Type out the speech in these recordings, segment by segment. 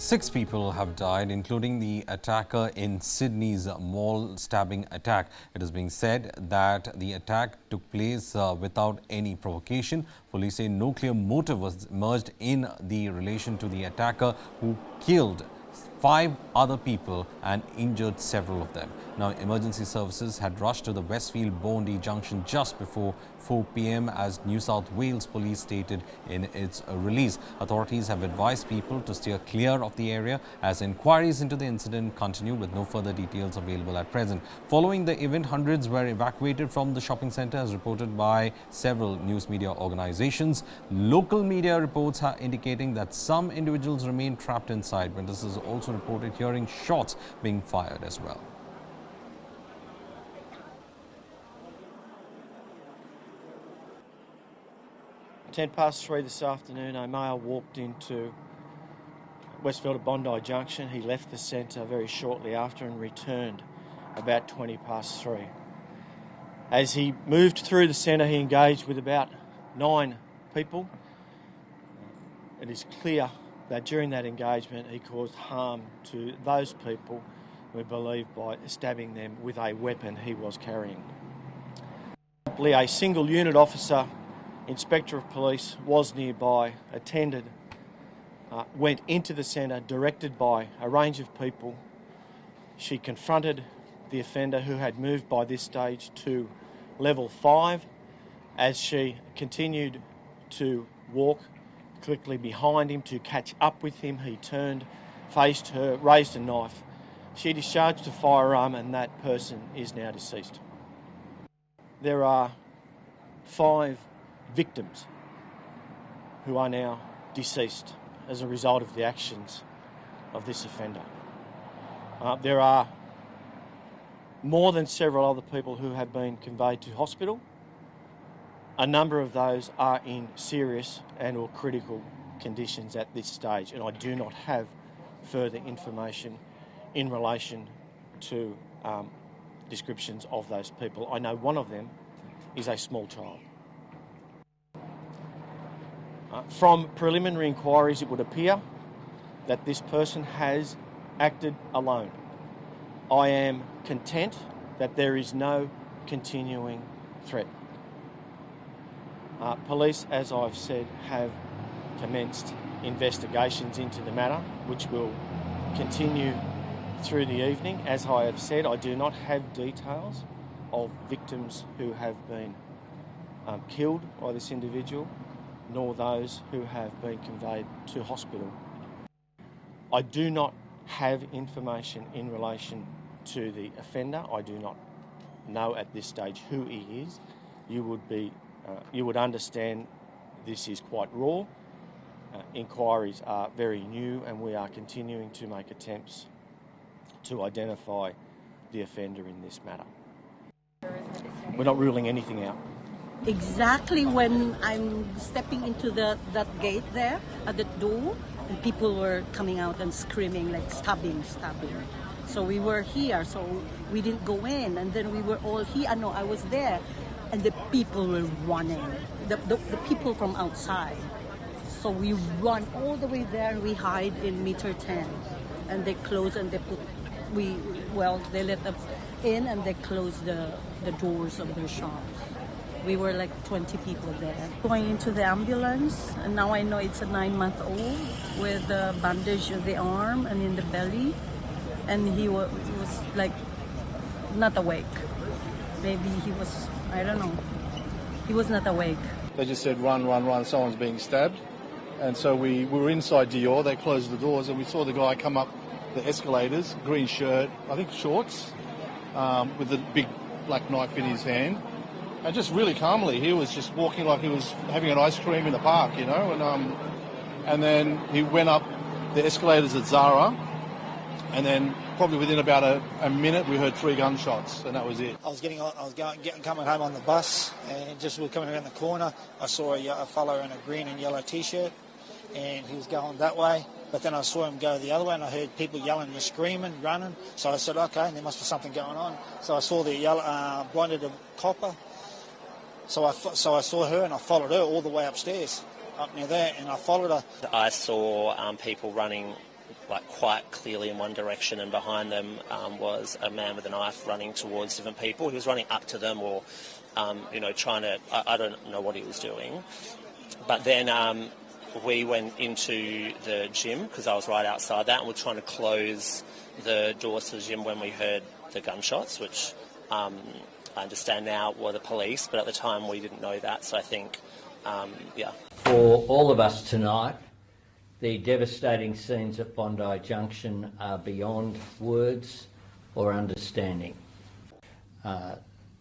6 people have died, including the attacker in Sydney's mall stabbing attack. It is being said that the attack took place without any provocation. Police say no clear motive was emerged in the relation to the attacker, who killed 5 other people and injured several of them. Now, emergency services had rushed to the Westfield-Bondi junction just before 4 p.m. as New South Wales Police stated in its release. Authorities have advised people to steer clear of the area as inquiries into the incident continue, with no further details available at present. Following the event, hundreds were evacuated from the shopping centre, as reported by several news media organizations. Local media reports are indicating that some individuals remain trapped inside. Witnesses also reported hearing shots being fired as well. At 3:10 this afternoon, a male walked into Westfield at Bondi Junction. He left the centre very shortly after and returned about 3:20. As he moved through the centre, he engaged with about 9 people. It is clear that during that engagement he caused harm to those people, we believe, by stabbing them with a weapon he was carrying. A single unit officer, Inspector of Police, was nearby, attended, went into the centre directed by a range of people. She confronted the offender, who had moved by this stage to level 5. As she continued to walk quickly behind him to catch up with him, he turned, faced her, raised a knife. She discharged a firearm, and that person is now deceased. There are 5 victims who are now deceased as a result of the actions of this offender. There are more than several other people who have been conveyed to hospital. A number of those are in serious and or critical conditions at this stage, and I do not have further information in relation to descriptions of those people. I know one of them is a small child. From preliminary inquiries, it would appear that this person has acted alone. I am content that there is no continuing threat. Police, as I've said, have commenced investigations into the matter, which will continue through the evening. As I have said, I do not have details of victims who have been killed by this individual, nor those who have been conveyed to hospital. I do not have information in relation to the offender. I do not know at this stage who he is. You would understand this is quite raw. Inquiries are very new, and we are continuing to make attempts to identify the offender in this matter. We're not ruling anything out. Exactly when I'm stepping into that gate there, at the door, and people were coming out and screaming, like stabbing. So we were here, so we didn't go in, and then we were all here. No, I was there, and the people were running, the people from outside. So we run all the way there, we hide in meter 10, and they close and they let us in, and they close the doors of their shops. We were like 20 people there. Going into the ambulance, and now I know it's a 9-month-old with a bandage on the arm and in the belly, and he was like not awake. Maybe he was, I don't know, he was not awake. They just said, run, someone's being stabbed. And so we were inside Dior, they closed the doors, and we saw the guy come up the escalators, green shirt, I think shorts, with a big black knife in his hand. And just really calmly, he was just walking like he was having an ice cream in the park, you know. And then he went up the escalators at Zara, and then probably within about a minute, we heard 3 gunshots, and that was it. I was coming home on the bus, and just we were coming around the corner, I saw a fellow in a green and yellow T-shirt, and he was going that way. But then I saw him go the other way, and I heard people yelling and screaming, running. So I said, okay, there must be something going on. So I saw the yellow, blinded copper. So I saw her, and I followed her all the way upstairs, up near there, and I followed her. I saw people running like quite clearly in one direction, and behind them was a man with a knife running towards different people. He was running up to them, or trying to. I don't know what he was doing, but then we went into the gym because I was right outside that, and we're trying to close the doors to the gym when we heard the gunshots, which I understand now were the police, but at the time we didn't know that. So I think, For all of us tonight, the devastating scenes at Bondi Junction are beyond words or understanding.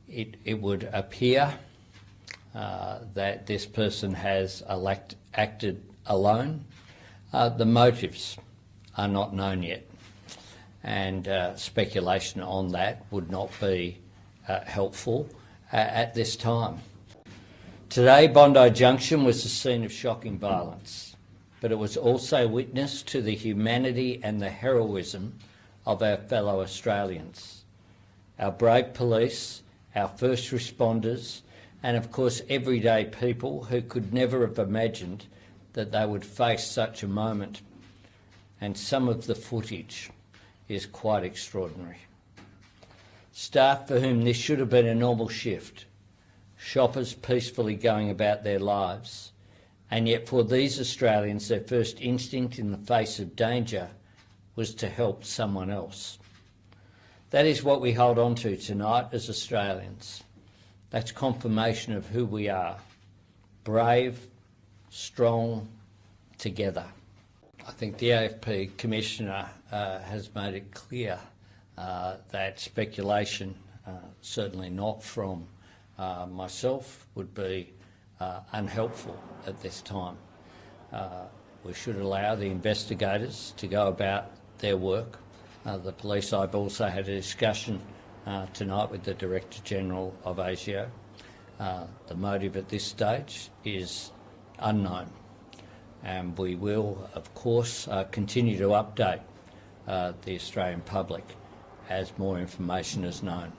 It would appear that this person has acted alone. The motives are not known yet, and speculation on that would not be helpful at this time. Today, Bondi Junction was the scene of shocking violence, but it was also witness to the humanity and the heroism of our fellow Australians, our brave police, our first responders, and of course everyday people who could never have imagined that they would face such a moment. And some of the footage is quite extraordinary. Staff for whom this should have been a normal shift, shoppers peacefully going about their lives, and yet for these Australians their first instinct in the face of danger was to help someone else. That is what we hold on to tonight as Australians. That's confirmation of who we are, brave, strong, together. I think the AFP Commissioner has made it clear that speculation, certainly not from myself, would be unhelpful at this time. We should allow the investigators to go about their work. The police, I've also had a discussion tonight with the Director General of ASIO. The motive at this stage is unknown, and we will, of course, continue to update the Australian public as more information is known.